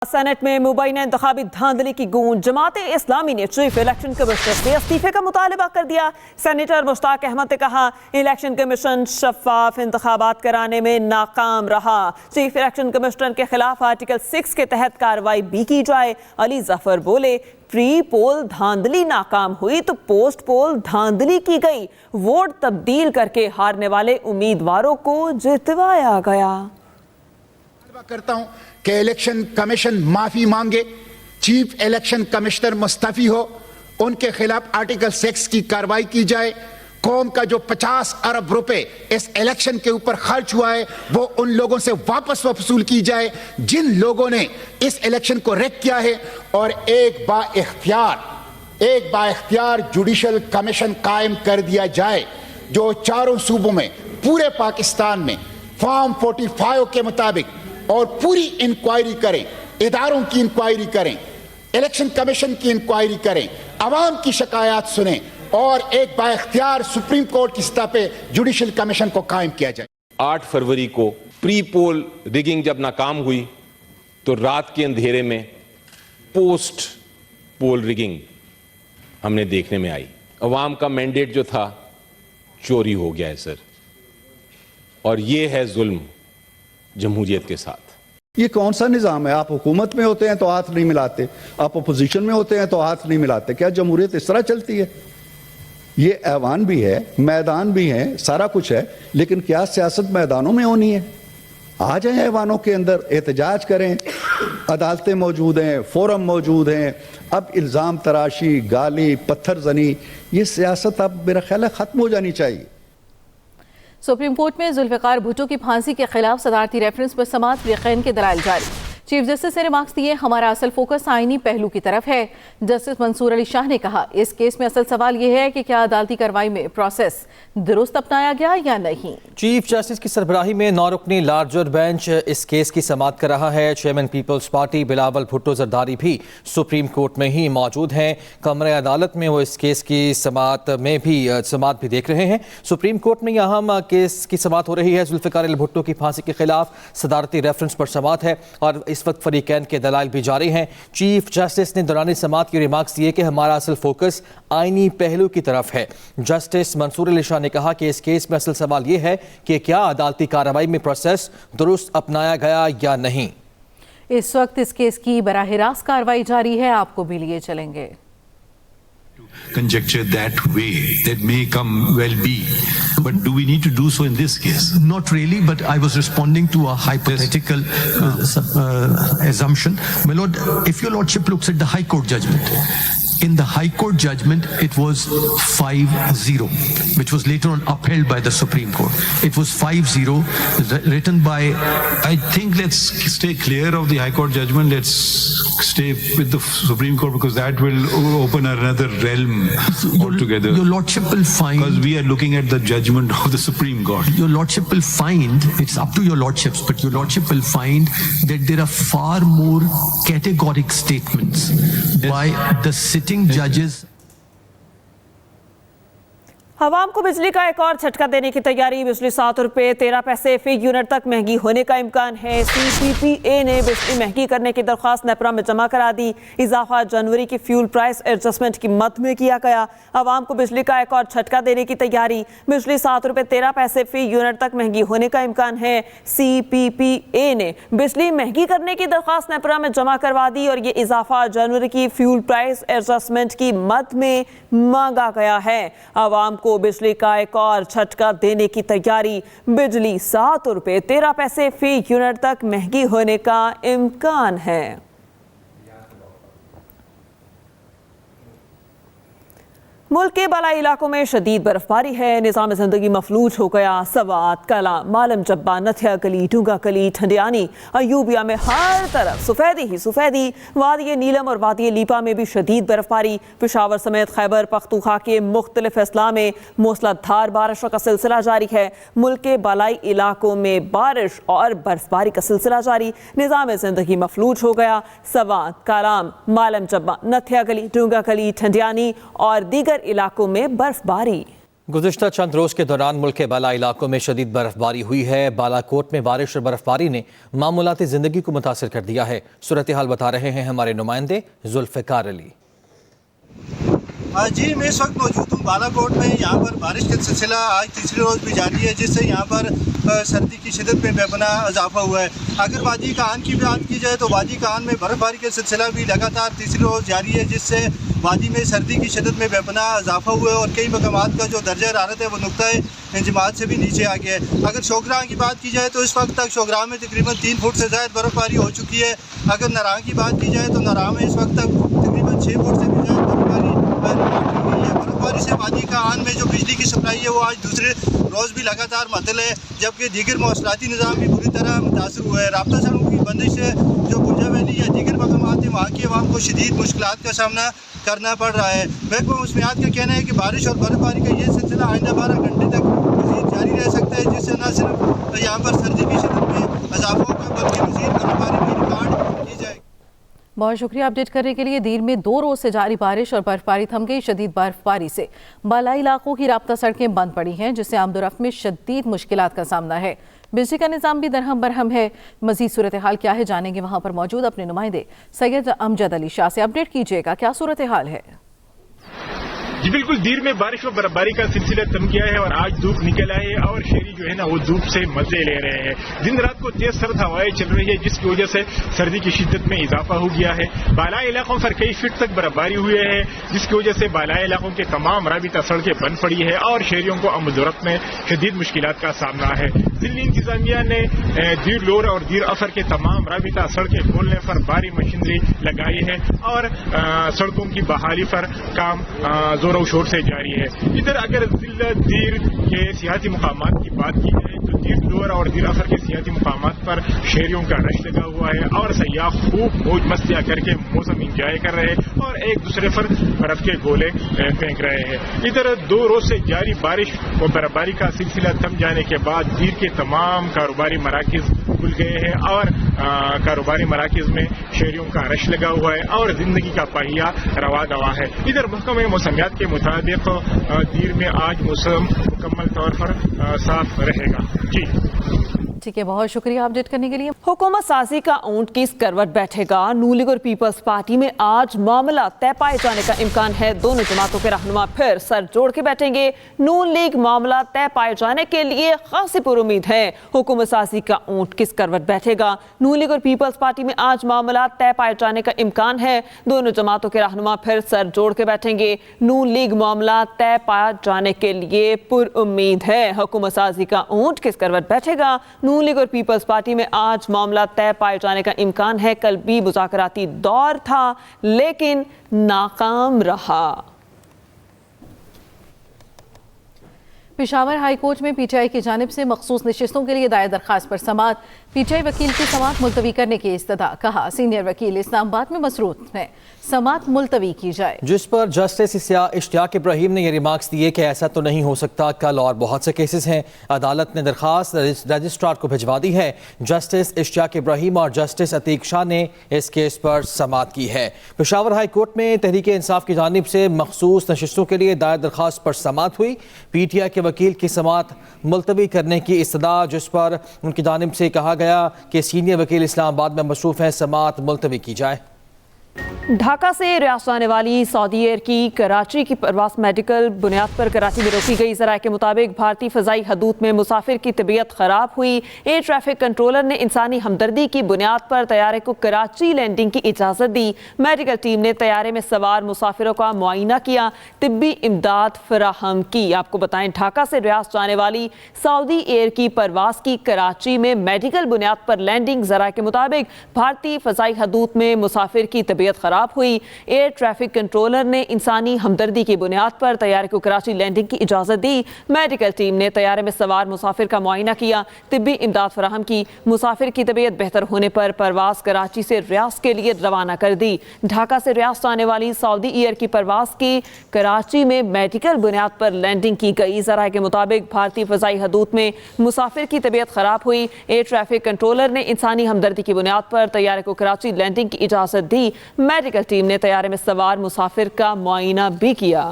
Saint میں مبینہ انتخابی دھاندلی کی گونج، جماعت اسلامی نے چیف الیکشن کمشنر سے استعفے کا مطالبہ کر دیا۔ سینیٹر مشتاق احمد نے کہا الیکشن کمیشن شفاف انتخابات کرانے میں ناکام رہا، چیف الیکشن کمشنر کے خلاف آرٹیکل 6 کے تحت کارروائی بھی کی جائے۔ علی ظفر بولے پری پول دھاندلی ناکام ہوئی تو پوسٹ پول دھاندلی کی گئی، ووٹ تبدیل کر کے ہارنے والے امیدواروں کو جتوایا گیا۔ کرتا ہوں کہ الیکشن کمیشن معافی مانگے، چیف الیکشن کمشنر مستعفی ہو، ان کے خلاف آرٹیکل 6 کی کارروائی کی جائے۔ قوم کا جو 50 ارب روپے اس الیکشن کے اوپر خرچ ہوا ہے وہ ان لوگوں سے واپس وصول کی جائے جن لوگوں نے اس الیکشن کو ریک کیا ہے، اور ایک با اختیار جوڈیشل کمیشن قائم کر دیا جائے جو چاروں صوبوں میں پورے پاکستان میں فارم 45 کے مطابق اور پوری انکوائری کریں، اداروں کی انکوائری کریں، الیکشن کمیشن کی انکوائری کریں، عوام کی شکایات سنیں، اور ایک با اختیار سپریم کورٹ کی سطح پہ جوڈیشل کمیشن کو قائم کیا جائے۔ 8 فروری کو پری پول ریگنگ جب ناکام ہوئی تو رات کے اندھیرے میں پوسٹ پول ریگنگ ہم نے دیکھنے میں آئی۔ عوام کا مینڈیٹ جو تھا چوری ہو گیا ہے سر، اور یہ ہے ظلم جمہوریت کے ساتھ۔ یہ کون سا نظام ہے؟ آپ حکومت میں ہوتے ہیں تو ہاتھ نہیں ملاتے، آپ اپوزیشن میں ہوتے ہیں تو ہاتھ نہیں ملاتے۔ کیا جمہوریت اس طرح چلتی ہے؟ یہ ایوان بھی ہے، میدان بھی ہیں، سارا کچھ ہے، لیکن کیا سیاست میدانوں میں ہونی ہے؟ آ جائیں ایوانوں کے اندر، احتجاج کریں، عدالتیں موجود ہیں، فورم موجود ہیں۔ اب الزام تراشی، گالی، پتھر زنی، یہ سیاست اب میرا خیال ہے ختم ہو جانی چاہیے۔ سپریم کورٹ میں ذوالفقار بھٹو کی پھانسی کے خلاف صدارتی ریفرنس پر سماعت فریقین کے دلائل جاری۔ چیف جسٹس نے ریمارکس دیے ہمارا اصل فوکس آئینی پہلو کی طرف ہے۔ جسٹس منصور علی شاہ نے کہا اس کیس میں اصل سوال یہ ہے کہ کیا عدالتی کارروائی میں پروسیس درست اپنایا گیا یا نہیں۔ چیف جسٹس کی سربراہی میں 9 رکنی لارجر بینچ اس کیس کی سماعت کر رہا ہے۔ Chairman Peoples Party Bilawal Bhutto Zardari بھی سپریم کورٹ میں ہی موجود ہیں۔ کمرہ عدالت میں وہ اس کیس کی سماعت بھی دیکھ رہے ہیں۔ سپریم کورٹ میں یہ اہم کیس کی سماعت ہو رہی ہے۔ ذوالفقار بھٹو کی پھانسی کے خلاف صدارتی ریفرنس پر سماعت ہے اور اس وقت فریقین کے دلائل بھی جاری ہیں۔ چیف جسٹس نے دوران سماعت کی ریمارکس دیے کہ ہمارا اصل فوکس آئینی پہلو کی طرف ہے۔ جسٹس منصور علی شاہ نے کہا کہ اس کیس میں اصل سوال یہ ہے کہ کیا عدالتی کارروائی میں پروسیس درست اپنایا گیا یا نہیں۔ اس وقت اس کیس کی براہ راست کارروائی جاری ہے، آپ کو بھی لیے چلیں گے۔ Conjecture that way, that may come well be, but do we need to do so in this case? Not really, but I was responding to a hypothetical assumption. My lord, if your lordship looks at the High Court judgment, in the High Court judgment it was 5-0, which was later on upheld by the Supreme Court. It was 5-0 written by, I think let's stay clear of the High Court judgment, let's stay with the Supreme Court, because that will open another realm altogether. Your lordship will find, because we are looking at the judgment of the Supreme Court. Your lordship will find, it's up to your lordships, but your lordship will find that there are far more categoric statements by the sitting judges. عوام کو بجلی کا ایک اور جھٹکا دینے کی تیاری۔ بجلی 7 روپے 13 پیسے فی یونٹ تک مہنگی ہونے کا امکان ہے۔ CPPA نے بجلی مہنگی کرنے کی درخواست نیپرا میں جمع کرا دی۔ اضافہ جنوری کی فیول پرائس ایڈجسٹمنٹ کی مد میں کیا گیا۔ عوام کو بجلی کا ایک اور جھٹکا دینے کی تیاری۔ بجلی 7 روپے 13 پیسے فی یونٹ تک مہنگی ہونے کا امکان ہے۔ CPPA نے بجلی مہنگی کرنے کی درخواست نیپرا میں جمع کروا دی اور یہ اضافہ جنوری کی فیول پرائس ایڈجسٹمنٹ کی مد میں مانگا گیا ہے۔ عوام کو بجلی کا ایک اور جھٹکا دینے کی تیاری۔ بجلی 7 روپے 13 پیسے فی یونٹ تک مہنگی ہونے کا امکان ہے۔ ملک کے بالائی علاقوں میں شدید برف باری ہے، نظام زندگی مفلوج ہو گیا۔ سوات، کلاں، مالم جبہ، نتھیا گلی، ڈونگا گلی، ٹھنڈیانی، ایوبیہ میں ہر طرف سفیدی ہی سفیدی۔ وادی نیلم اور وادی لیپا میں بھی شدید برف باری۔ پشاور سمیت خیبر پختونخوا کے مختلف اضلاع میں موسلادھ دھار بارشوں کا سلسلہ جاری ہے۔ ملک کے بالائی علاقوں میں بارش اور برف باری کا سلسلہ جاری، نظام زندگی مفلوج ہو گیا۔ سوات، کلاں، مالم جبہ، نتھیا گلی، ڈونگا گلی، ٹھنڈیانی اور دیگر علاقوں میں برف باری۔ गुज़िश्ता चंद रोज़ के दौरान मुल्क के बाला इलाकों में शदीद बर्फबारी हुई है। बालाकोट में बारिश और बर्फबारी ने मामूलाती ज़िंदगी को मुतासिर कर दिया है। सूरत हाल बता रहे हैं हमारे नुमाइंदे जुल्फ़िकार अली। जी, मैं इस वक्त मौजूद हूँ बालाकोट में। यहाँ पर बारिश का सिलसिला आज तीसरे रोज़ भी जारी है, जिससे यहाँ पर सर्दी की शिदत में बेपनाह इजाफा हुआ है। अगर वादी कान की बात की जाए तो वादी कान में बर्फबारी का सिलसिला भी लगातार तीसरे रोज़ जारी है, जिससे वादी में सर्दी की शिदत में बेपनाह इजाफा हुआ है और कई मकामात का जो दर्जा हरारत है वो नुक्ता इंजमात से भी नीचे आ गया है। अगर शोगरां की बात की जाए तो इस वक्त तक शोगरां में तकरीबन 3 फुट से ज़्यादा बर्फबारी हो चुकी है। अगर नारां की बात की जाए तो नारां में इस वक्त तक तकरीबन 6 फुट से भी ज़्यादा बर्फबारी से वादी का आन में जो बिजली की सप्लाई है वो आज दूसरे रोज़ भी लगातार मअतल है, जबकि दीगर मौसलाती निज़ाम भी बुरी तरह मुतासर हुआ है। राब्ता सड़कों की बंदिश से जो गुंजा वैली या दीगर मकामात हैं वहाँ की आवाम को शदीद मुश्किलात का सामना करना पड़ रहा है। महकमा मौसमियात का कहना है कि बारिश और बर्फबारी का ये सिलसिला आइंदा 12 घंटे तक मज़ीद जारी रह सकता है, जिससे न सिर्फ यहाँ पर सर्दी की शिदत में इजाफा होगा बल्कि मज़ीद बर्फबारी भी रिकॉर्ड की जाएगी। बहुत शुक्रिया अपडेट करने के लिए। दीर में 2 रोज़ से जारी बारिश और बर्फबारी थम गई। शदीद बर्फबारी से बालाई इलाकों की राब्ता सड़कें बंद पड़ी हैं, जिससे आमदोरफ्त में शदीद मुश्किलात का सामना है। बिजली का निज़ाम भी दरहम बरहम है। मज़ीद सूरत हाल क्या है जानेंगे वहाँ पर मौजूद अपने नुमाइंदे सैयद अमजद अली शाह से। अपडेट कीजिएगा, क्या सूरत हाल है? जी बिल्कुल, दीर में बारिश और बर्फबारी का सिलसिला थम गया है और आज धूप निकल आई है और शहरी जो है ना वो धूप से मजे ले रहे हैं। दिन रात को तेज सर्द हवाएं चल रही है, जिसकी वजह से सर्दी की शिद्दत में इजाफा हो गया है। बालाई इलाकों पर कई फीट तक बर्फबारी हुई है, जिसकी वजह से बालाई इलाकों के तमाम राबिता सड़कें बंद पड़ी है और शहरियों को आमदोरफ्त में शदीद मुश्किलात का सामना है। दिल्ली इंतजामिया ने दीर लोर और दीर अफर के तमाम राबिता सड़कें खोलने पर भारी मशीनरी लगाई है और सड़कों की बहाली पर काम जोरों शोर से जारी है। इधर अगर जिला दीर के सियासी मुकामात की बात की जाए तो दीर लोर और दीर अफर के सियासी मुकामात पर शहरियों का रश लगा हुआ है और सयाह खूब मौज मस्तियां करके मौसम इंजॉय कर रहे हैं और एक दूसरे पर बर्फ के गोले फेंक रहे हैं। इधर 2 रोज से जारी बारिश और बर्फबारी का सिलसिला थम जाने के बाद दीर के तमाम कारोबारी मराकिज खुल गए हैं और कारोबारी मराकिज में शहरियों का रश लगा हुआ है और जिंदगी का पहिया रवा दवा है। इधर महकमा मौसमियात के मुताबिक दीर में आज मौसम मुकम्मल तौर पर साफ रहेगा। जी ठीक है, बहुत शुक्रिया अपडेट करने के लिए। हुकूमत साजी का ऊंट किस करवट बैठेगा? नून लीग और पीपल्स पार्टी में आज मामला तय पाए जाने का इम्कान है। दोनों जमातों के रहनुमा फिर सर जोड़ के बैठेंगे। नून लीग मामला तय पाए जाने के लिए खासी पुरुमीद है। हुकूमत साजी का ऊंट किस करवट बैठेगा? नून लीग और पीपल्स पार्टी में आज मामला तय पाए जाने का इम्कान है। दोनों जमातों के रहनुमा फिर सर जोड़ के बैठेंगे। नून लीग मामला तय पाया जाने के लिए पुरुमीद है। हुकूमत साजी का ऊंट किस करवट बैठेगा? नून लीग और पीपल्स पार्टी में आज मामला तय पाए जाने का इम्कान है। कल भी मुज़ाकराती दौर था लेकिन नाकाम रहा। पेशावर हाई कोर्ट में पीटीआई की जानिब से मखसूस नशिस्तों के लिए दायर दरखास्त पर समाअत। पीटीआई वकील की समाअत मुलतवी करने की इस्तदा। कहा सीनियर वकील इस्लामाबाद में मसरूफ है, समाअत मुलतवी की जाए। जिस पर जस्टिस इश्तियाक इब्राहिम ने ये रिमार्क्स दिए कि ऐसा तो नहीं हो सकता, कल और बहुत से केसेस हैं। अदालत ने दरखास्त रजिस्ट्रार को भिजवा दी है। जस्टिस इश्तियाक इब्राहिम और जस्टिस अतीक शाह ने इस केस पर समाअत की है। पेशावर हाई कोर्ट में तहरीक इंसाफ की जानिब से मखसूस नशिस्तों के लिए दायर दरखास्त पर समाअत हुई। पीटीआई के वकील की समाअत मुलतवी करने की इस्तदा, जिस पर उनकी जानिब से कहा गया कि सीनियर वकील इस्लामाबाद में मसरूफ हैं, समाअत मुलतवी की जाए। ढाका से रियासत आने वाली सऊदी एयर की कराची की परवास मेडिकल बुनियाद पर कराची में रोकी गई। ज़राए के मुताबिक भारतीय फ़ज़ाई हदूद में मुसाफिर की तबीयत ख़राब हुई। एयर ट्रैफिक कंट्रोलर ने इंसानी हमदर्दी की बुनियाद पर तैयारे को कराची लैंडिंग की इजाज़त दी। मेडिकल टीम ने तैयारे में सवार मुसाफिरों का मुआयना किया, तिब्बी इमदाद फराहम की। आपको बताएं, ढाका से रियासत जाने वाली सऊदी एयर की परवास की कराची में मेडिकल बुनियाद पर लैंडिंग। ज़राए के मुताबिक भारतीय फ़ज़ाई हदूद में मुसाफिर की तबीयत ख़राब हुई। एयर ट्रैफिक कंट्रोलर ने इंसानी हमदर्दी की बुनियाद पर तैयारे को कराची लैंडिंग की इजाज़त दी। मेडिकल टीम ने तैयारे में सवार मुसाफिर का मुआयना किया, तिब्बी इमदाद फराहम की। मुसाफिर की तबीयत बेहतर होने पर परवास कराची से रियासत के लिए रवाना कर दी। ढाका से रियासत आने वाली सऊदी एयर की परवास की कराची में मेडिकल बुनियाद पर लैंडिंग की गई। ज़राए के मुताबिक भारतीय फ़ज़ाई हदूद में मुसाफिर की तबीयत ख़राब हुई। एयर ट्रैफिक कंट्रोलर ने इंसानी हमदर्दी की बुनियाद पर तैयारे को कराची लैंडिंग की इजाज़त दी। मेडिकल टीम ने तैयारे में सवार मुसाफिर का मुआयना भी किया।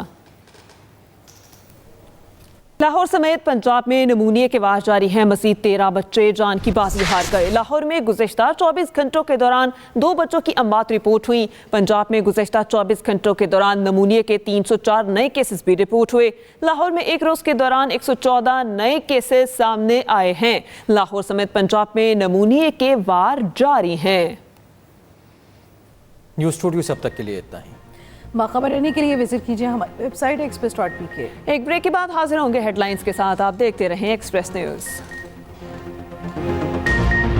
लाहौर समेत पंजाब में नमूनिया के वार जारी हैं। मजीद 13 बच्चे जान की बाजी हार गए। लाहौर में गुज़िश्ता 24 घंटों के दौरान 2 बच्चों की अमवात रिपोर्ट हुई। पंजाब में गुज़िश्ता 24 घंटों के दौरान नमूनिया के 304 नए केसेस भी रिपोर्ट हुए। लाहौर में एक रोज़ के दौरान 114 नए केसेस सामने आए हैं। लाहौर समेत पंजाब में नमूनिया के वार जारी हैं। न्यूज़ स्टूडियो से अब तक के लिए इतना ही। बाखबर रहने के लिए विजिट कीजिए हमारी वेबसाइट express.pk। एक ब्रेक के बाद हाजिर होंगे हेडलाइंस के साथ। आप देखते रहें एक्सप्रेस न्यूज़।